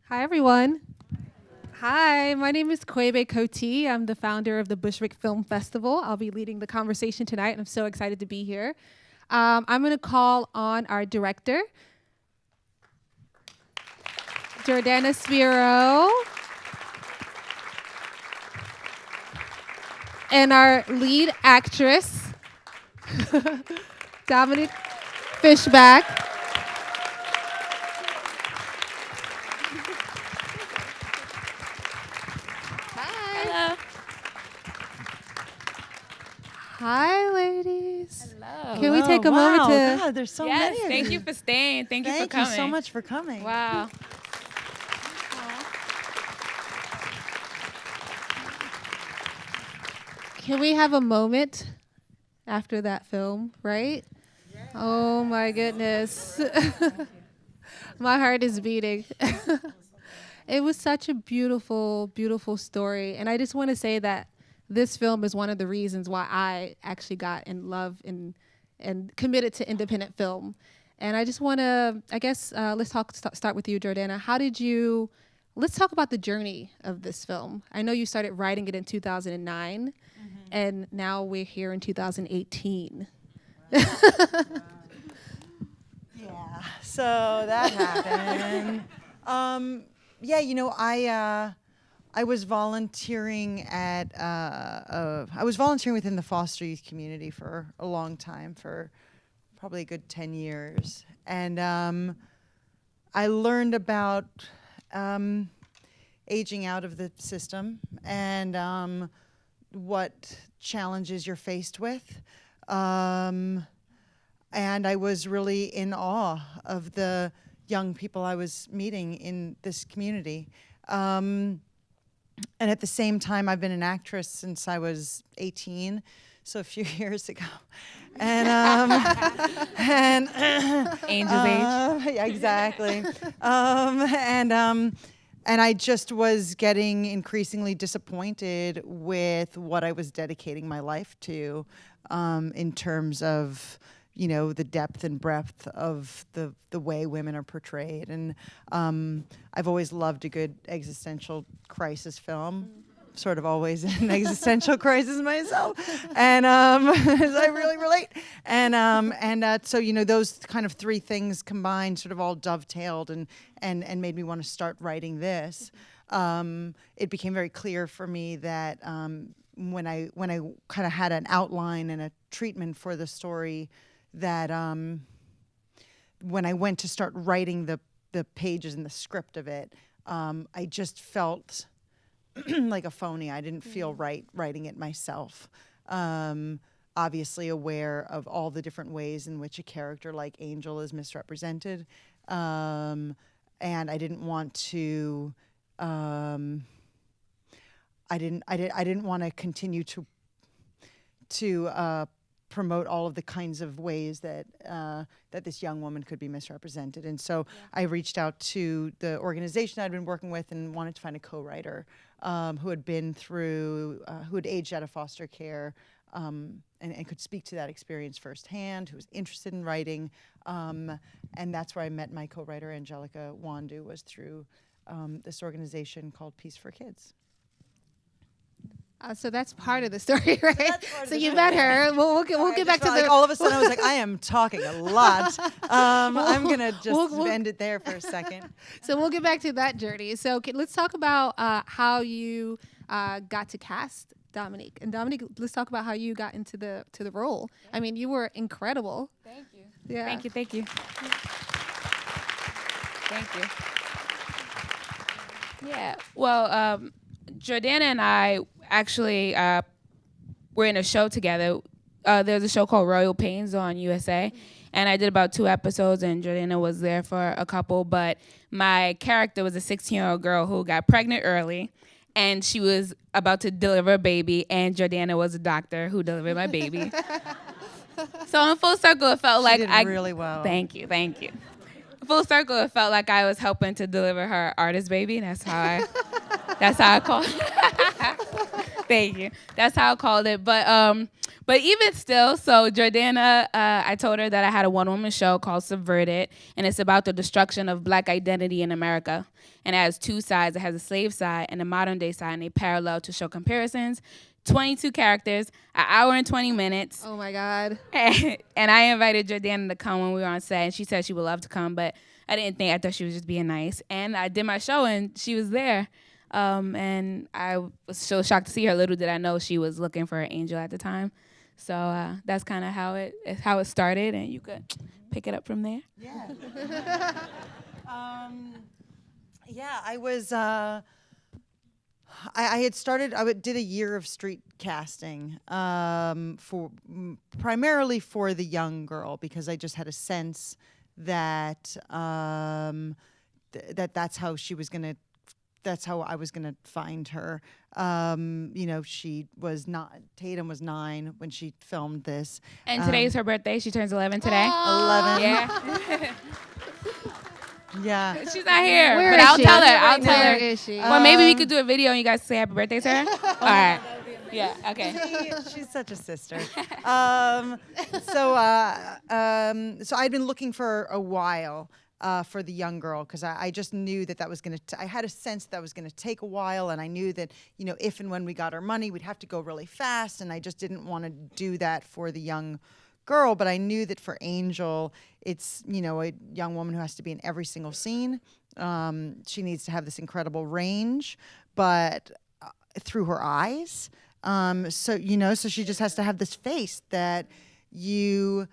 Hi, everyone. Hi, my name is Kweighbaye Kotee. I'm the founder of the Bushwick Film Festival. I'll be leading the conversation tonight, and I'm so excited to be here. I'm going to call on our director, Jordana Spiro, and our lead actress, Dominique Fishback. Hello. Hi, ladies. Hello. Can we take a moment to... God, there's so Yes, many of thank you for staying. Thank you for Thank you coming. so much for coming. Wow. Can we have a moment after that film, right? Oh my goodness. My heart is beating. It was such a beautiful, beautiful story. And I just want to say that this film is one of the reasons why I actually got in love and committed to independent film. And I just want to, I guess, let's start with you, Jordana. Let's talk about the journey of this film. I know you started writing it in 2009, and now we're here in 2018. Yeah, so that happened. Yeah, you know, I was volunteering within the foster youth community for a long time, for probably a good 10 years. And I learned about aging out of the system and what challenges you're faced with. And I was really in awe of the young people I was meeting in this community. And at the same time, I've been an actress since I was 18, so a few years ago. And Angel's age. yeah, exactly. And I just was getting increasingly disappointed with what I was dedicating my life to, in terms of, you know, the depth and breadth of the way women are portrayed. And I've always loved a good existential crisis film. Sort of always in an existential crisis myself, and I really relate. And so, you know, those kind of three things combined sort of all dovetailed and made me want to start writing this. It became very clear for me that when I kind of had an outline and a treatment for the story, that when I went to start writing the pages and the script of it, I just felt like a phony. I didn't feel right writing it myself. Obviously aware of all the different ways in which a character like Angel is misrepresented, and I didn't want to. I didn't want to continue to promote all of the kinds of ways that that this young woman could be misrepresented. And so I reached out to the organization I'd been working with and wanted to find a co-writer who had been through, who had aged out of foster care, and could speak to that experience firsthand, who was interested in writing. And that's where I met my co-writer, Angelica Nwandu, was through this organization called Peace for Kids. So that's part of the story, right? So you met her. We'll get back to like the... all of a sudden I was like, I am talking a lot. I'm going to just end it there for a second. So we'll get back to that journey. So let's talk about how you got to cast Dominique. And Dominique, let's talk about how you got into the role. I mean, you were incredible. Thank you. Yeah. Thank you. Thank you. Thank you. Yeah. Well, Jordana and I actually were in a show together. There's a show called Royal Pains on USA, and I did about 2 episodes, and Jordana was there for a couple. But my character was a 16-year-old girl who got pregnant early, and she was about to deliver a baby, and Jordana was a doctor who delivered my baby. So in full circle, it felt like did really well. Thank you. Full circle, it felt like I was helping to deliver her artist baby, and that's how I call it. Thank you. That's how I called it. But even still, so Jordana, I told her that I had a one-woman show called Subverted, and it's about the destruction of Black identity in America. And it has two sides. It has a slave side and a modern-day side, and they parallel to show comparisons. 22 characters, an hour and 20 minutes. Oh, my God. And I invited Jordana to come when we were on set, and she said she would love to come, but I thought she was just being nice. And I did my show, and she was there. And I was so shocked to see her. Little did I know she was looking for an angel at the time. So that's kind of how it started, and you could pick it up from there. Yeah. Yeah, I was. I had started. Did a year of street casting primarily for the young girl, because I just had a sense that that's how she was gonna. That's how I was gonna find her. She was not. Tatum was 9 when she filmed this. And today's her birthday. She turns 11 today. 11. Yeah. Yeah. She's not here, Where but is I'll she? tell her. I'll tell Where her. is she? Well, maybe we could do a video and you guys say happy birthday to her. All right. Yeah. Okay. She's such a sister. So I'd been looking for a while for the young girl, because I just knew that was going to. I had a sense that was going to take a while, and I knew that if and when we got our money, we'd have to go really fast, and I just didn't want to do that for the young girl. But I knew that for Angel, it's a young woman who has to be in every single scene. She needs to have this incredible range, but through her eyes. So she just has to have this face that you,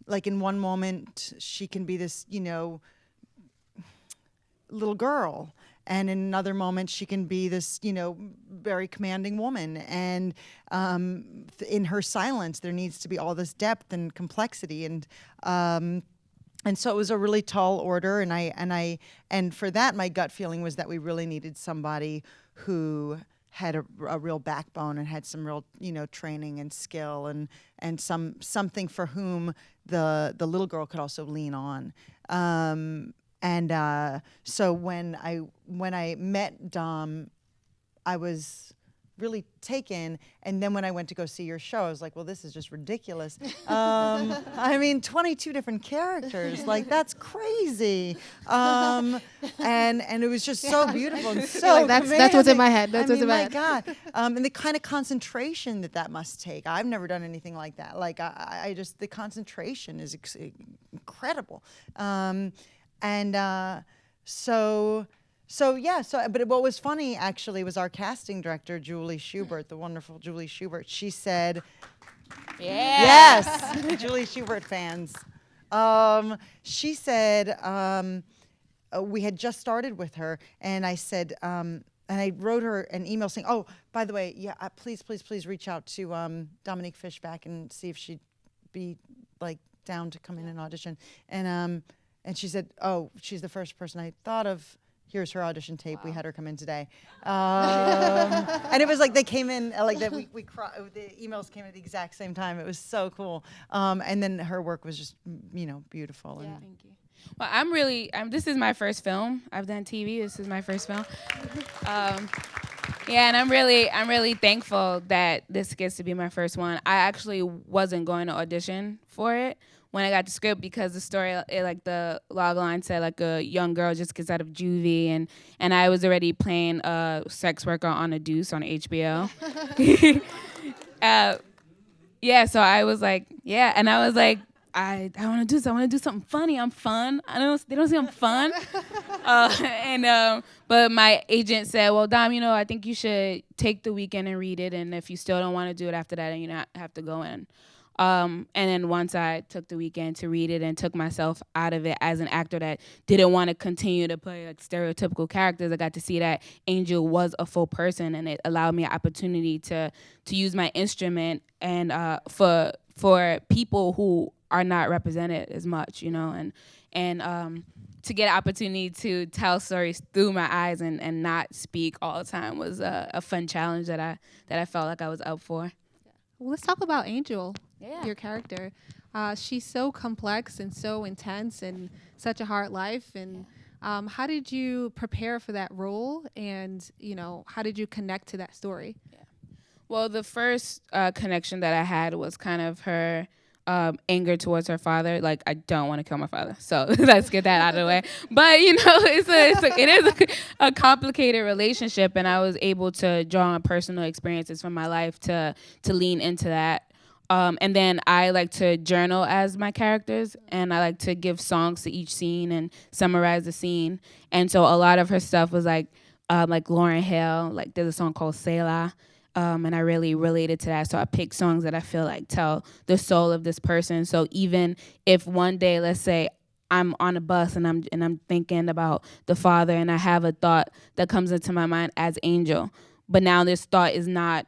like, in one moment she can be this, little girl, and in another moment she can be this, very commanding woman. And in her silence, there needs to be all this depth and complexity. And so it was a really tall order. And for that, my gut feeling was that we really needed somebody who had a real backbone and had some real, training and skill, and something for whom the little girl could also lean on. So when I met Dom, I was really taken. And then when I went to go see your show, I was like, well, this is just ridiculous. 22 different characters, like, that's crazy. And it was just so beautiful and so that's what's in my head. That's what's in my head. God. And the kind of concentration that must take. I've never done anything like that. Like, I just, the concentration is incredible. But what was funny, actually, was our casting director, Julie Schubert, the wonderful Julie Schubert. She said, yes, Julie Schubert fans. She said, we had just started with her, and I said, and I wrote her an email saying, oh, by the way, please reach out to Dominique Fishback and see if she'd be, like, down to come in and audition. And she said, oh, she's the first person I thought of. Here's her audition tape. Wow. We had her come in today. And it was like they came in, like that. The emails came at the exact same time. It was so cool. And then her work was just, beautiful. Yeah, thank you. Well, this is my first film. I've done TV. This is my first film. And I'm really thankful that this gets to be my first one. I actually wasn't going to audition for it when I got the script, because the story, the log line said, like, a young girl just gets out of juvie, and I was already playing a sex worker on a Deuce on HBO. So I was like, and I was like, I want to do something funny. I'm fun. They don't say I'm fun. But my agent said, well, Dom, I think you should take the weekend and read it, and if you still don't want to do it after that, then you have to go in. And then once I took the weekend to read it and took myself out of it as an actor that didn't want to continue to play, like, stereotypical characters, I got to see that Angel was a full person, and it allowed me an opportunity to use my instrument and for people who are not represented as much, and to get an opportunity to tell stories through my eyes and not speak all the time was a fun challenge that I felt like I was up for. Well, let's talk about Angel, your character. She's so complex and so intense and such a hard life. And how did you prepare for that role? And, how did you connect to that story? Well, the first connection that I had was kind of her anger towards her father. Like, I don't want to kill my father, so let's get that out of the way. But you know, it is a complicated relationship, and I was able to draw on personal experiences from my life to lean into that. And then I like to journal as my characters, and I like to give songs to each scene and summarize the scene. And so a lot of her stuff was like Lauryn Hill. Like, there's a song called Selah. And I really related to that. So I picked songs that I feel like tell the soul of this person. So even if one day, let's say, I'm on a bus and I'm thinking about the father, and I have a thought that comes into my mind as Angel, but now this thought is not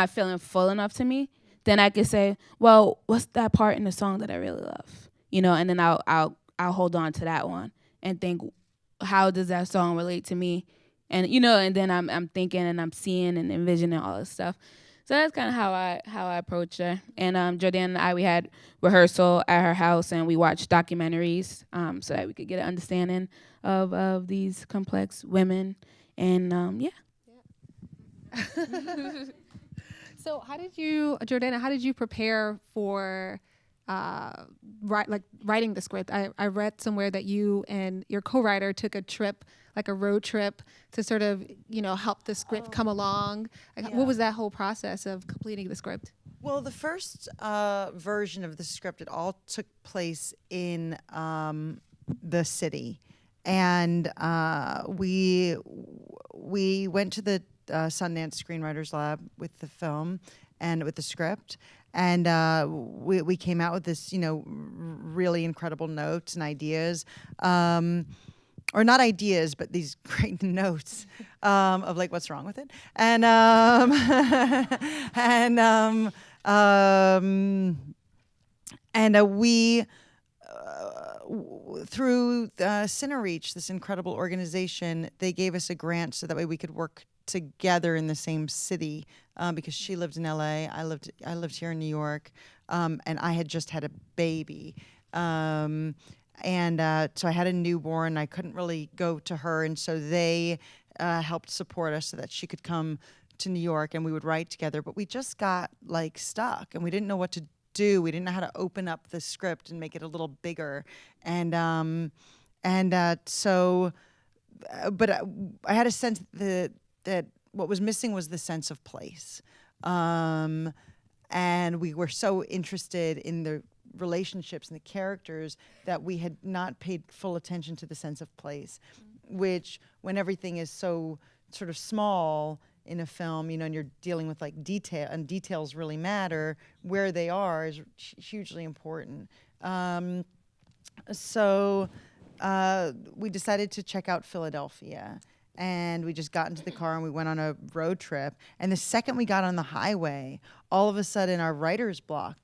feeling full enough to me, then I could say, well, what's that part in the song that I really love? You know, and then I'll hold on to that one and think, how does that song relate to me? And you know, and then I'm thinking and I'm seeing and envisioning all this stuff. So that's kind of how I approach her. And Jordana and I, we had rehearsal at her house, and we watched documentaries so that we could get an understanding of these complex women. And yeah. So Jordana, how did you prepare for writing the script? I read somewhere that you and your co-writer took a trip, like a road trip, to sort of, you know, help the script come along. Like, what was that whole process of completing the script? Well, the first version of the script, it all took place in the city, and we went to the Sundance Screenwriters Lab with the film and with the script, and we came out with this, you know, really incredible notes and ideas. Or not ideas, but these great notes of like what's wrong with it, and we through CineReach, this incredible organization, they gave us a grant so that way we could work together in the same city, because she lived in LA, I lived here in New York, and I had just had a baby. And so I had a newborn. I couldn't really go to her, and so they helped support us so that she could come to New York, and we would write together. But we just got like stuck, and we didn't know what to do. We didn't know how to open up the script and make it a little bigger. And so, but I had a sense that what was missing was the sense of place. And we were so interested in the relationships and the characters that we had not paid full attention to the sense of place, which when everything is so sort of small in a film, you know, and you're dealing with like detail, and details really matter, where they are is hugely important. So we decided to check out Philadelphia, and we just got into the car and we went on a road trip. And the second we got on the highway, all of a sudden our writer's block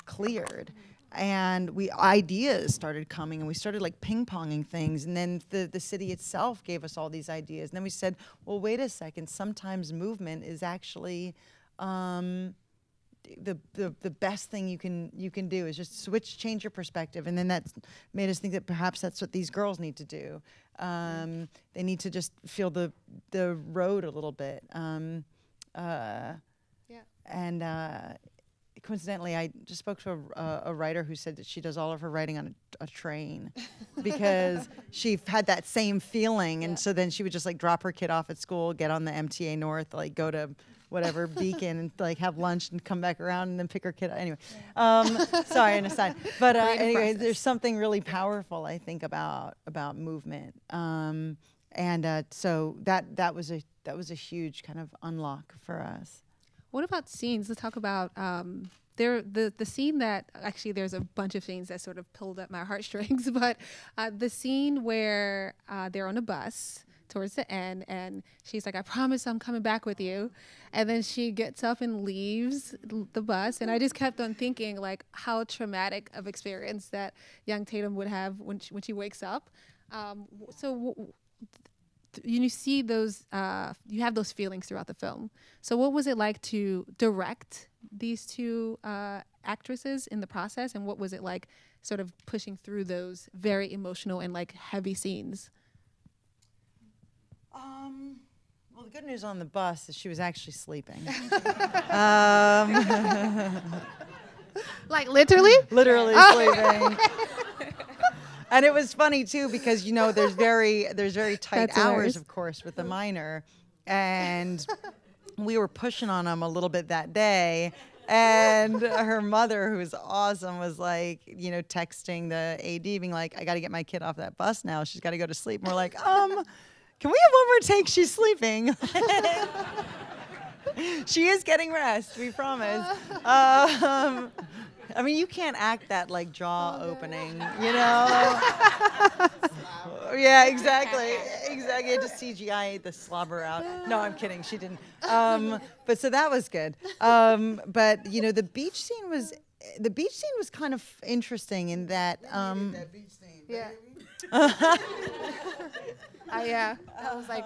cleared. And ideas started coming, and we started like ping-ponging things, and then the city itself gave us all these ideas. And then we said, well, wait a second, sometimes movement is actually the best thing you can do is just change your perspective. And then that made us think that perhaps that's what these girls need to do. They need to just feel the road a little bit. Coincidentally, I just spoke to a writer who said that she does all of her writing on a train because she had that same feeling. And so then she would just like drop her kid off at school, get on the MTA North, like go to whatever Beacon and like have lunch and come back around and then pick her kid up. Anyway, sorry, an aside. But anyway, there's something really powerful, I think, about movement. So that was a huge kind of unlock for us. What about scenes? Let's talk about the scene that actually there's a bunch of scenes that sort of pulled at my heartstrings, but the scene where they're on a bus towards the end, and she's like, "I promise I'm coming back with you," and then she gets up and leaves the bus, and I just kept on thinking like how traumatic of experience that young Tatum would have when she wakes up. You see those, you have those feelings throughout the film. So what was it like to direct these two actresses in the process, and what was it like sort of pushing through those very emotional and like heavy scenes? Well, the good news on the bus is she was actually sleeping. Like literally? Literally sleeping. And it was funny too because there's very tight That's hours, hilarious. of course, with the minor, and we were pushing on him a little bit that day. And her mother, who's awesome, was like, texting the AD, being like, "I got to get my kid off that bus now. She's got to go to sleep." And we're like, can we have one more take? She's sleeping. She is getting rest, we promise. I mean, you can't act that like jaw opening, Yeah, exactly. Exactly. I just CGI the slobber out. No, I'm kidding. She didn't. But so that was good. But the beach scene was kind of interesting in that. Yeah. Yeah. That was like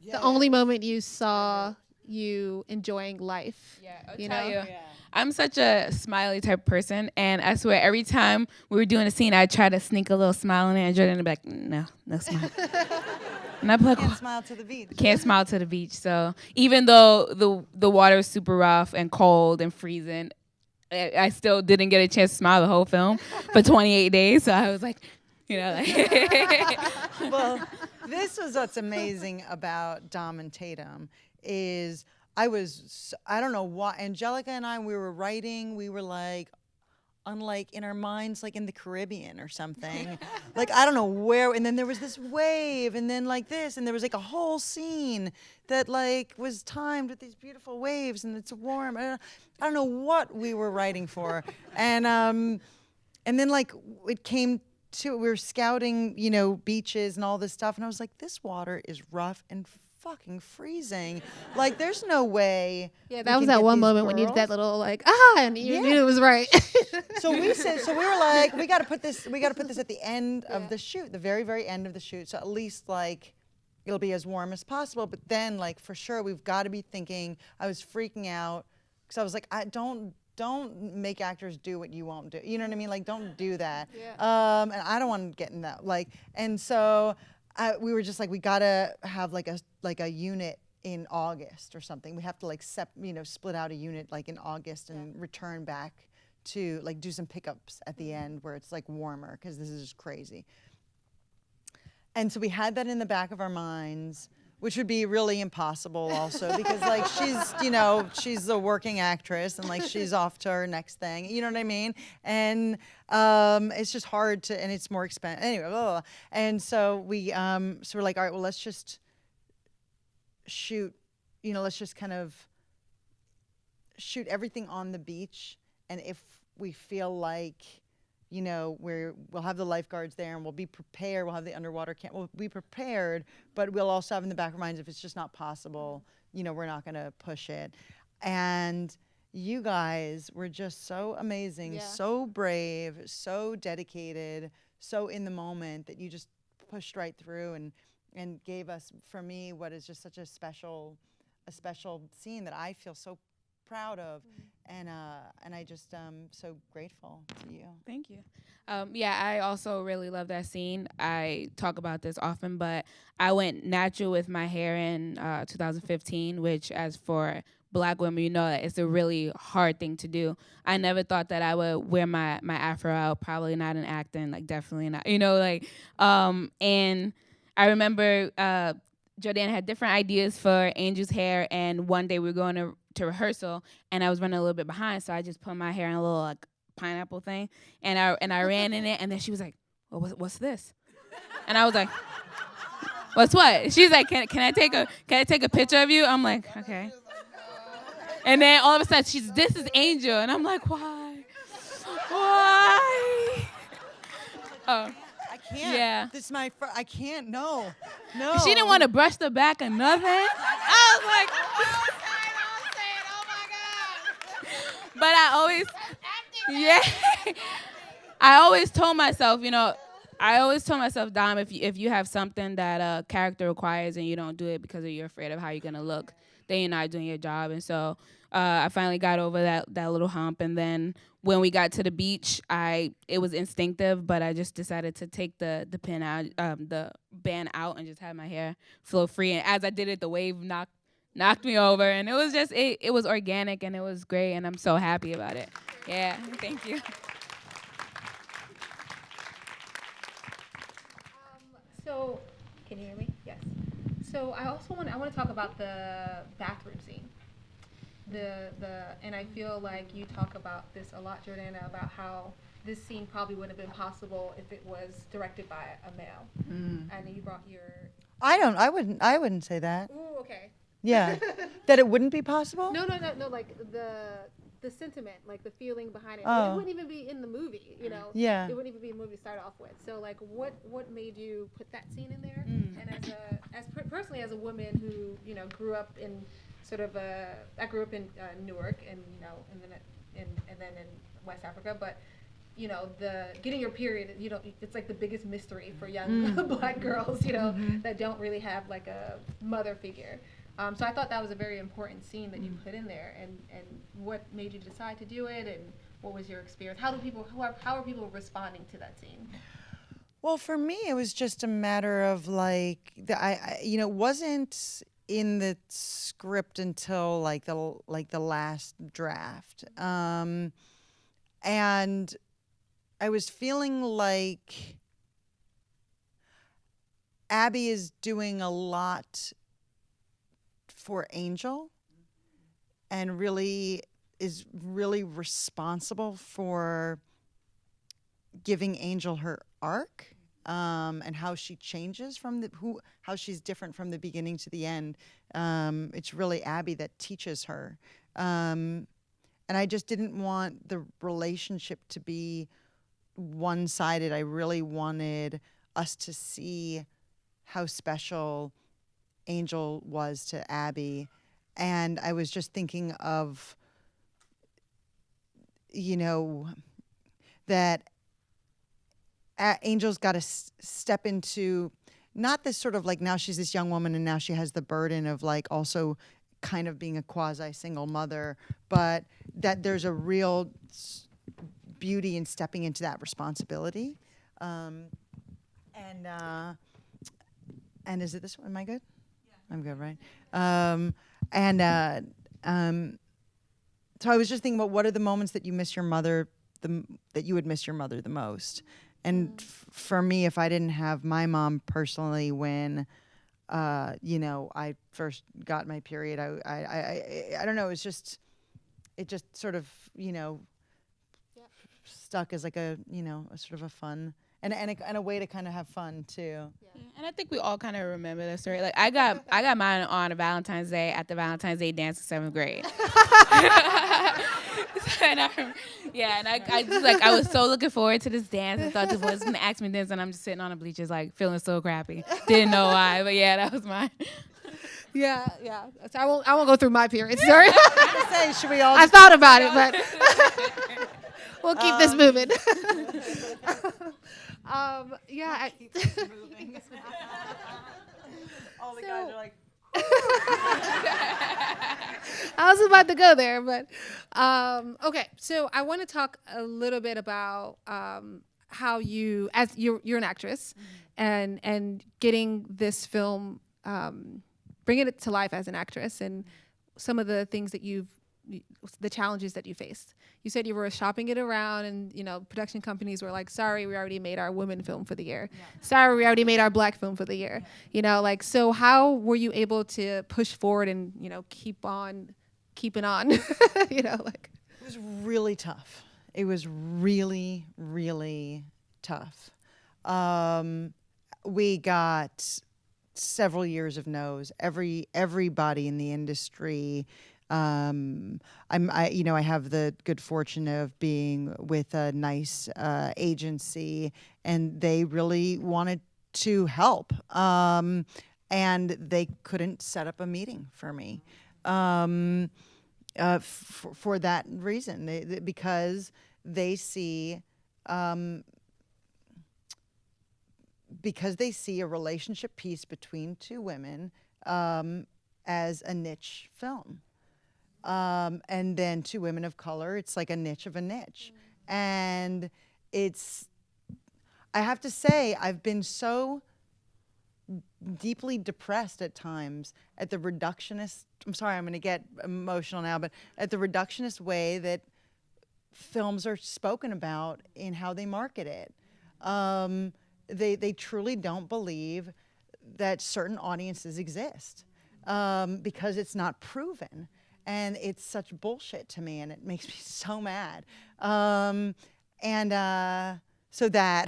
the only moment you saw you enjoying life. Yeah, I'll you tell know? you. I'm such a smiley type person, and I swear every time we were doing a scene, I'd try to sneak a little smile in there, and Jordana would be like, no smile. And I'd be like, Can't smile to the beach. Can't smile to the beach. So even though the water is super rough and cold and freezing, I still didn't get a chance to smile the whole film for 28 days. So I was like, Well, this was what's amazing about Dom and Tatum is I don't know why, Angelica and we were writing, we were like, unlike in our minds, like in the Caribbean or something. Like, I don't know where, and then there was this wave, and then like this, and there was like a whole scene that like was timed with these beautiful waves, and it's warm. I don't know what we were writing for. And then like it came to, we were scouting, beaches and all this stuff, and I was like, this water is rough and fucking freezing. Like, there's no way. Yeah, that was that one moment when you did that little like, and you knew it was right. So we were like, we got to put this at the end of the shoot, the very, very end of the shoot. So at least like it'll be as warm as possible. But then like for sure we've got to be thinking. I was freaking out because I was like, don't make actors do what you won't do. You know what I mean? Like, don't do that. Yeah. And I don't want to get in that. Like, and so we were just like, we gotta have like a unit in August or something. We have to like split out a unit like in August and return back to like do some pickups at the end where it's like warmer because this is just crazy. And so we had that in the back of our minds, which would be really impossible also because like she's a working actress and like she's off to her next thing, you know what I mean? And it's just hard to, and it's more expensive anyway. Blah, blah, blah. And so we're like, all right, well, let's just shoot, let's just kind of shoot everything on the beach, and if we feel like we'll have the lifeguards there and we'll be prepared. We'll have the underwater camp. We'll be prepared, but we'll also have in the back of our minds if it's just not possible, we're not going to push it. And you guys were just so amazing, so brave, so dedicated, so in the moment that you just pushed right through and gave us, for me, what is just such a special scene that I feel so proud of, and I just so grateful to you. Thank you. I also really love that scene. I talk about this often, but I went natural with my hair in 2015, which, as for Black women, it's a really hard thing to do. I never thought that I would wear my afro out, probably not in acting, like definitely not, and I remember Jordana had different ideas for Angel's hair, and one day we were going to rehearsal, and I was running a little bit behind, so I just put my hair in a little like pineapple thing, and I ran in it, and then she was like, well, what's this? And I was like, what's what? She's like, can I take a picture of you? I'm like, okay. And then all of a sudden this is Angel, and I'm like, why? Oh. I can't. Yeah. This is my I can't. No. She didn't want to brush the back or nothing. I was like, oh my God. But I always told myself, Dom, if you have something that a character requires and you don't do it because you're afraid of how you're going to look, then you're not doing your job. And so I finally got over that little hump, and then when we got to the beach, it was instinctive, but I just decided to take the pin out, the band out, and just have my hair flow free. And as I did it, the wave knocked me over, and it was just it was organic, and it was great, and I'm so happy about it. Yeah, thank you. So, can you hear me? Yes. So I also want to talk about the bathroom scene. And I feel like you talk about this a lot, Jordana, about how this scene probably wouldn't have been possible if it was directed by a male. And you brought your. I wouldn't say that. Ooh, okay. Yeah, that it wouldn't be possible. No. Like the sentiment, like the feeling behind it. Oh. It wouldn't even be in the movie, you know. Yeah. It wouldn't even be a movie to start off with. So like, what made you put that scene in there? And personally as a woman who grew up in sort of I grew up in Newark, and and then in West Africa, but the getting your period, it's like the biggest mystery for young Black girls, that don't really have like a mother figure. So I thought that was a very important scene that you put in there, and what made you decide to do it, and what was your experience? How are people responding to that scene? Well, for me, it was just a matter of like it wasn't in the script until like the last draft, and I was feeling like Abby is doing a lot for Angel, and really is really responsible for giving Angel her arc, and how she changes from how she's different from the beginning to the end. It's really Abby that teaches her, and I just didn't want the relationship to be one-sided. I really wanted us to see how special Angel was to Abby, and I was just thinking of that Angel's got to step into not this sort of like, now she's this young woman and now she has the burden of like also kind of being a quasi single mother, but that there's a real beauty in stepping into that responsibility. And is it this one? Am I good? Yeah. I'm good, right? So I was just thinking about what are the moments that you miss your mother, that you would miss your mother the most. And for me, if I didn't have my mom personally when, I first got my period, I don't know, it just sort of, stuck as like a sort of a fun, and a way to kind of have fun too. Yeah. And I think we all kind of remember that story. Like I got mine on a Valentine's Day at the Valentine's Day dance in 7th grade. And I just like, I was so looking forward to this dance. I thought the boys was gonna ask me this, and I'm just sitting on the bleachers like feeling so crappy. Didn't know why, but yeah, that was mine. Yeah. So I won't go through my period. Sorry. I was gonna say, should we all? I thought about it, but we'll keep this moving. Keep this moving. All the guys are like. I was about to go there, but okay. So I want to talk a little bit about how you, as you're an actress, and getting this film, bringing it to life as an actress, and some of the things that the challenges that you faced. You said you were shopping it around, and production companies were like, "Sorry, we already made our women film for the year. Yeah. Sorry, we already made our Black film for the year." Yeah. So how were you able to push forward and keep on keeping on? It was really tough. It was really, really tough. We got several years of no's. Everybody in the industry. I have the good fortune of being with a nice agency, and they really wanted to help, and they couldn't set up a meeting for me for that reason, because they see a relationship piece between two women as a niche film. And then to women of color, it's like a niche of a niche. And I have to say, I've been so deeply depressed at times at the reductionist, I'm sorry, I'm going to get emotional now, but at the reductionist way that films are spoken about in how they market it. They truly don't believe that certain audiences exist because it's not proven. And it's such bullshit to me, and it makes me so mad. So that,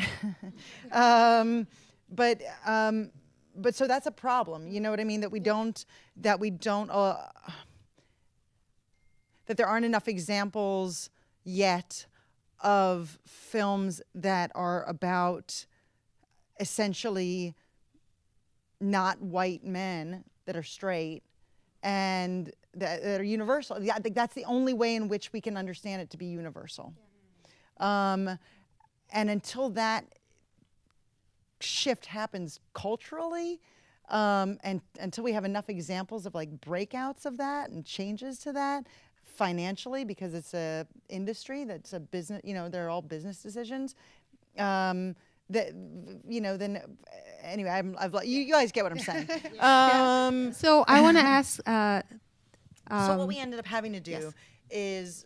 but so that's a problem. You know what I mean? That there aren't enough examples yet of films that are about essentially not white men that are straight and that are universal. I think that's the only way in which we can understand it to be universal. And until that shift happens culturally, and until we have enough examples of like breakouts of that and changes to that financially, because it's a industry that's a business, you know, they're all business decisions. That, you know, then anyway, you guys get what I'm saying. So I want to ask. So what we ended up having to do is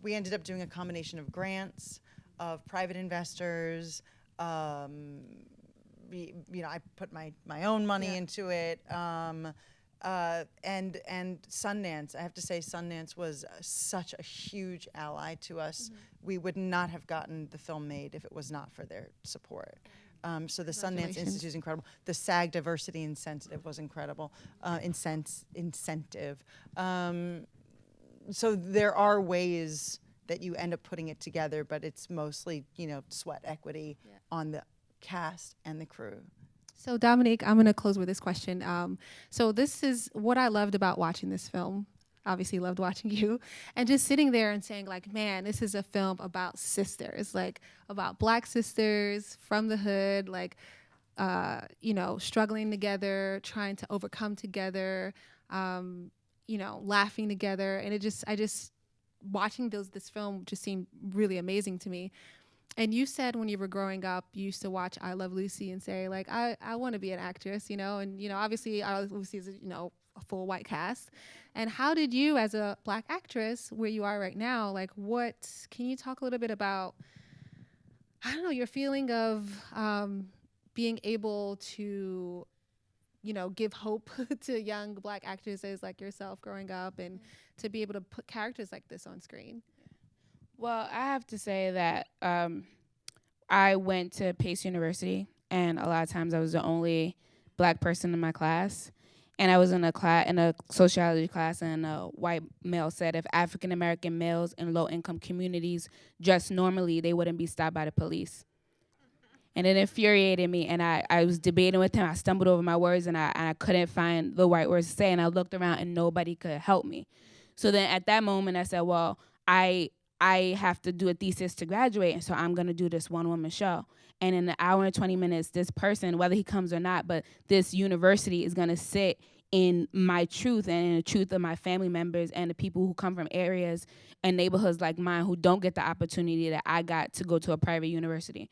we ended up doing a combination of grants, of private investors. You know, I put my own money into it. And Sundance, I have to say, Sundance was such a huge ally to us. We would not have gotten the film made if it was not for their support. So the Sundance Institute is incredible. The SAG Diversity Incentive was incredible. Incentive. So there are ways that you end up putting it together, but it's mostly, you know, sweat equity on the cast and the crew. So Dominique, I'm going to close with this question. So this is what I loved about watching this film. Obviously loved watching you, and just sitting there and saying like, man, this is a film about sisters, like about Black sisters from the hood, like, you know, struggling together, trying to overcome together, you know, laughing together. And I just watching this film just seemed really amazing to me. And you said when you were growing up, you used to watch I Love Lucy and say, like, I want to be an actress, you know? And, you know, obviously I Love Lucy is, you know, a full white cast. And how did you, as a Black actress, where you are right now, like, can you talk a little bit about, I don't know, your feeling of being able to, you know, give hope to young Black actresses like yourself growing up, and to be able to put characters like this on screen? Well, I have to say that I went to Pace University, and a lot of times I was the only Black person in my class. And I was in a sociology class, and a white male said if African American males in low income communities dressed normally, they wouldn't be stopped by the police. And it infuriated me, and I was debating with him. I stumbled over my words, and I couldn't find the right words to say, and I looked around, and nobody could help me. So then at that moment, I said, well, I have to do a thesis to graduate, and so I'm going to do this one-woman show. And in an hour and 20 minutes, this person, whether he comes or not, but this university is going to sit in my truth and in the truth of my family members and the people who come from areas and neighborhoods like mine who don't get the opportunity that I got to go to a private university.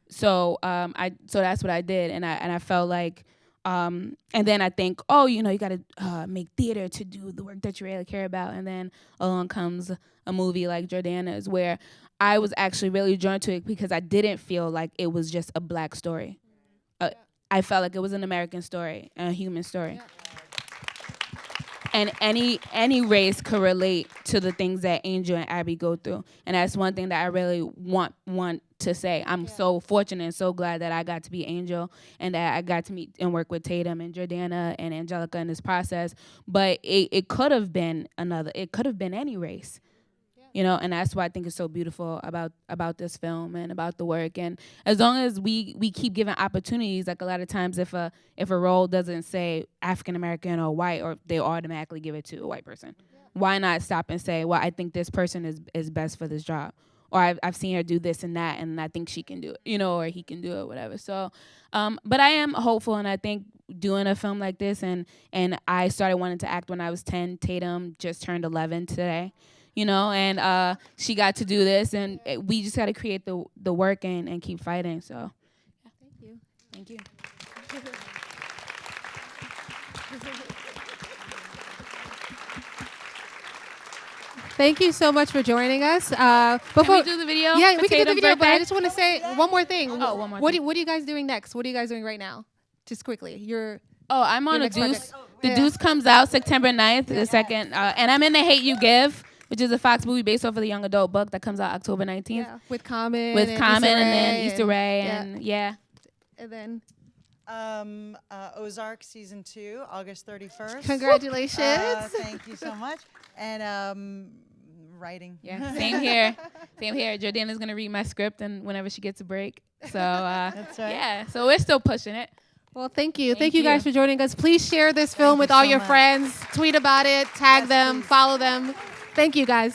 So so that's what I did, and I felt like, and then I think, oh, you know, you got to make theater to do the work that you really care about. And then along comes a movie like Jordana's, where I was actually really drawn to it because I didn't feel like it was just a Black story. I felt like it was an American story, a human story. Yeah. And any race could relate to the things that Angel and Abby go through. And that's one thing that I really want to say. I'm so fortunate and so glad that I got to be Angel, and that I got to meet and work with Tatum and Jordana and Angelica in this process. But it could have been any race. You know, and that's why I think it's so beautiful about this film and about the work. And as long as we keep giving opportunities, like a lot of times if a role doesn't say African American or white, or they automatically give it to a white person, why not stop and say, well, I think this person is best for this job, or I've seen her do this and that, and I think she can do it, you know, or he can do it, whatever. So, but I am hopeful, and I think doing a film like this, and I started wanting to act when I was 10. Tatum just turned 11 today, you know, and she got to do this, and we just got to create the work and keep fighting. So, yeah. Thank you. Thank you so much for joining us. Can we do the video? Yeah, for we can do the Tatum's video, but birthday? I just want to say one more thing. Oh, one more What thing. are you guys doing next? What are you guys doing right now? Just quickly. Oh, I'm on Your a next Deuce. project. The Yeah. Deuce comes out September 9th, the second, and I'm in The Hate You Give, which is a Fox movie based off of the young adult book that comes out October 19th. Yeah, with Common. With Common and then Issa Issa Rae yeah. and yeah. And then Ozark season 2, August 31st. congratulations. Thank you so much. And writing. Yeah, same here. Same here. Jordana's gonna read my script and whenever she gets a break. So That's right. yeah, so we're still pushing it. Well, thank you. Thank Thank you guys you. for joining us. Please share this film you with all so your much. friends. Tweet about it. Tag Yes, them. please. Follow them. Thank you, guys.